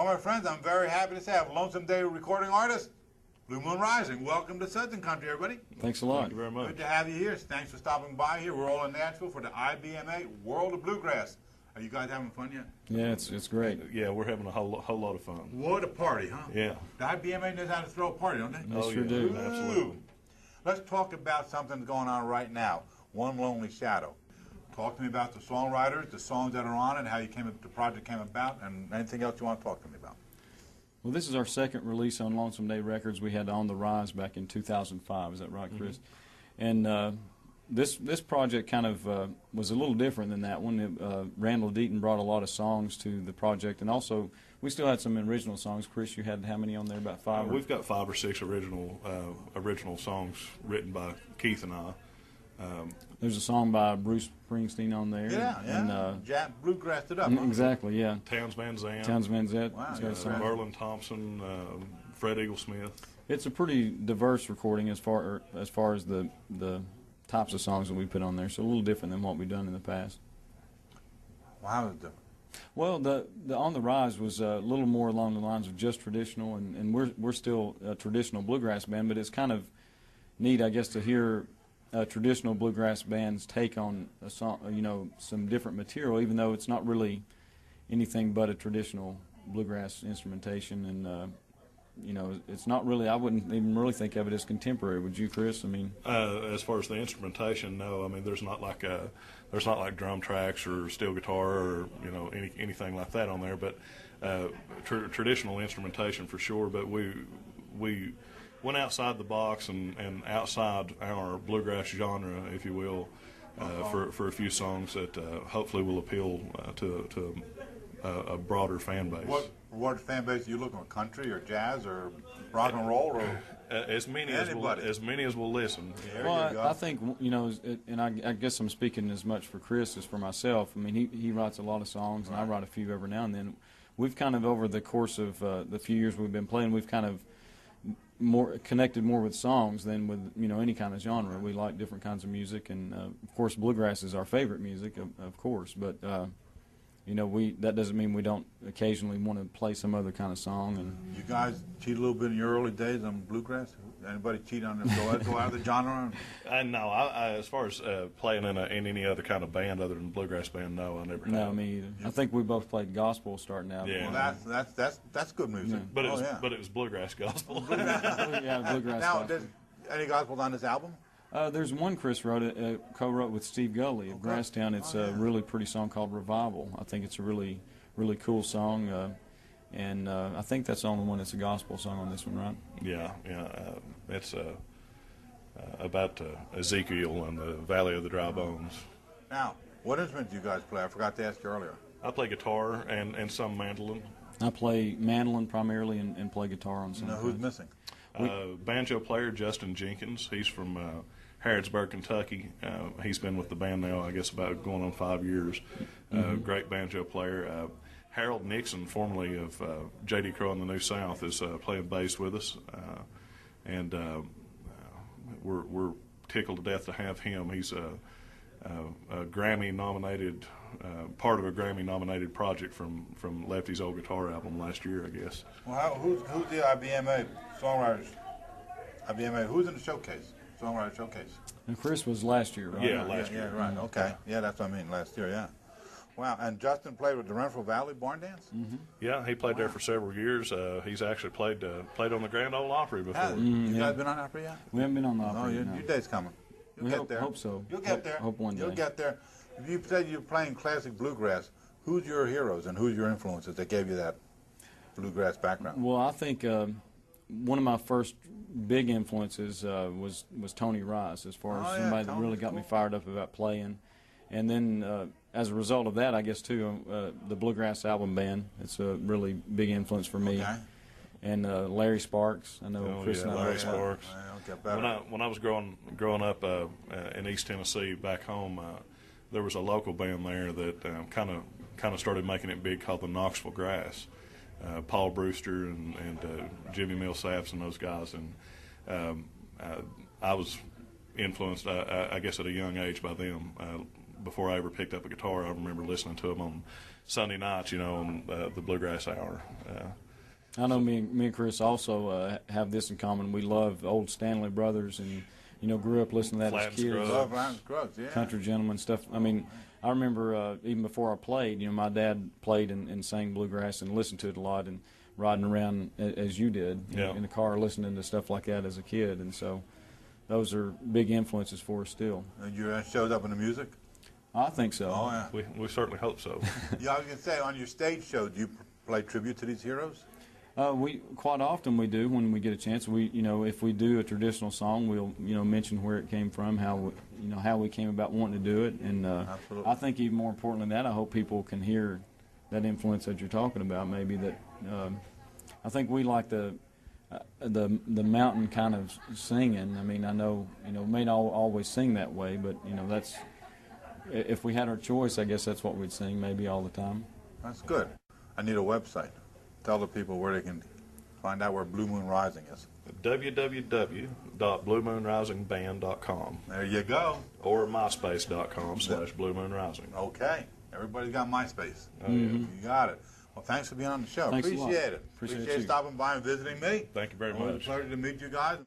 Well, my friends, I'm very happy to say I have Lonesome Day recording artist, Blue Moon Rising. Welcome to Southern Country, everybody. Thanks a lot. Thank you very much. Good to have you here. Thanks for stopping by here. We're all in Nashville for the IBMA World of Bluegrass. Are you guys having fun yet? Yeah, it's great. Yeah, we're having a whole lot of fun. What a party, huh? Yeah. The IBMA knows how to throw a party, don't they? They sure yeah, do. Absolutely. Let's talk about something going on right now, One Lonely Shadow. Talk to me about the songwriters, the songs that are on it, how the project came about, and anything else you want to talk to me about. Well, this is our second release on Lonesome Day Records. We had On the Rise back in 2005. Is that right, Chris? Mm-hmm. And this project kind of was a little different than that one. Randall Deaton brought a lot of songs to the project, and also we still had some original songs. Chris, you had how many on there? About five? We've got 5 or 6 original songs written by Keith and I. There's a song by Bruce Springsteen on there. Yeah. And, Bluegrassed it up. Exactly, yeah. Townes Van Zandt. Townes Van Zandt. Wow, Got a song. Merlin Thompson, Fred Eaglesmith. It's a pretty diverse recording as far as the types of songs that we put on there. So a little different than what we've done in the past. Well, how is it different? Well, the On the Rise was a little more along the lines of just traditional, and we're still a traditional bluegrass band, but it's kind of neat, I guess, to hear traditional bluegrass bands take on a song, some different material, even though it's not really anything but a traditional bluegrass instrumentation, and it's not really. I wouldn't even really think of it as contemporary. Would you, Chris? I mean, as far as the instrumentation, no. I mean, there's not like drum tracks or steel guitar or anything like that on there. But traditional instrumentation for sure. But we went outside the box and outside our bluegrass genre, if you will, for a few songs that hopefully will appeal to a broader fan base. What fan base are you looking for? Country or jazz or rock and roll or as many as will listen? Well, I think and I guess I'm speaking as much for Chris as for myself. I mean, he writes a lot of songs, and I write a few every now and then. We've kind of over the course of the few years we've been playing, we've kind of connected more with songs than with any kind of genre. We like different kinds of music, and of course bluegrass is our favorite music, of course. But that doesn't mean we don't occasionally want to play some other kind of song. And you guys cheat a little bit in your early days on bluegrass? Anybody cheat on them? Go out of the genre? No, I as far as playing in any other kind of band other than bluegrass band, no, I never have. No, me either. I think we both played gospel starting out. Yeah, well, that's good music. Yeah. But it was bluegrass gospel. Yeah, bluegrass. Now, gospel. any gospels on this album? There's one Chris wrote, co-wrote with Steve Gulley of Grasstown. It's a really pretty song called Revival. I think it's a really, really cool song, and I think that's the only one that's a gospel song on this one, right? Yeah. It's about Ezekiel and the Valley of the Dry Bones. Now, what instruments do you guys play? I forgot to ask you earlier. I play guitar and some mandolin. I play mandolin primarily and play guitar on some. Now, who's missing? Banjo player Justin Jenkins. He's from Harrodsburg, Kentucky. He's been with the band now, I guess, about going on 5 years. Great banjo player. Harold Nixon, formerly of J.D. Crowe and the New South, is playing bass with us, and we're tickled to death to have him. He's a Grammy-nominated, part of a Grammy-nominated project from Lefty's old guitar album last year, I guess. Well, who's the IBMA songwriters? IBMA, who's in the showcase? Songwriter showcase. And Chris was last year, right? Yeah, last year. Yeah, right. Okay. Yeah, that's what I mean. Last year, yeah. Wow. And Justin played with the Renfrew Valley Barn Dance. Yeah, he played there for several years. He's actually played on the Grand Ole Opry before. You guys been on Opry yet? We haven't been on the Opry yet. No, your day's coming. You'll get there. Hope so. You'll get there. Hope one day. You'll get there. If you said you're playing classic bluegrass, who's your heroes and who's your influences that gave you that bluegrass background? Well, I think one of my first big influences was Tony Rice, as far as somebody that really got me fired up about playing. And then as a result of that, I guess too, the Bluegrass Album Band. It's a really big influence for me. Okay. And Larry Sparks. I know Chris and I. Larry Sparks. Well, When I was growing up in East Tennessee, back home, there was a local band there that kind of started making it big called the Knoxville Grass. Paul Brewster and Jimmy Millsaps and those guys, and I was influenced, I guess, at a young age by them. before I ever picked up a guitar, I remember listening to them on Sunday nights, on the Bluegrass Hour. I know me and Chris also have this in common. We love old Stanley Brothers, and grew up listening to that Flat as kids. Scruggs. Love Ryan Scruggs, yeah. Country Gentlemen stuff. I mean, I remember even before I played, my dad played and sang bluegrass and listened to it a lot, and riding around as you did Yeah. in the car listening to stuff like that as a kid, and so those are big influences for us still. And you shows up in the music? I think so. Oh, yeah. We certainly hope so. Yeah, I was going to say, on your stage show, do you play tribute to these heroes? We quite often we do when we get a chance. We if we do a traditional song, we'll mention where it came from, how we came about wanting to do it, and Absolutely. I think even more important than that, I hope people can hear that influence that you're talking about. Maybe that I think we like the mountain kind of singing. I mean, I know we may not always sing that way, but that's if we had our choice, I guess that's what we'd sing maybe all the time. That's good. I need a website. Tell the people where they can find out where Blue Moon Rising is. www.bluemoonrisingband.com There you go. or myspace.com/Blue Moon Rising. Okay. Everybody's got MySpace. Mm-hmm. You got it. Well, thanks for being on the show. Thanks a lot. Appreciate it. Appreciate Appreciate you. stopping by and visiting me. Thank you very Always much. a pleasure to meet you guys.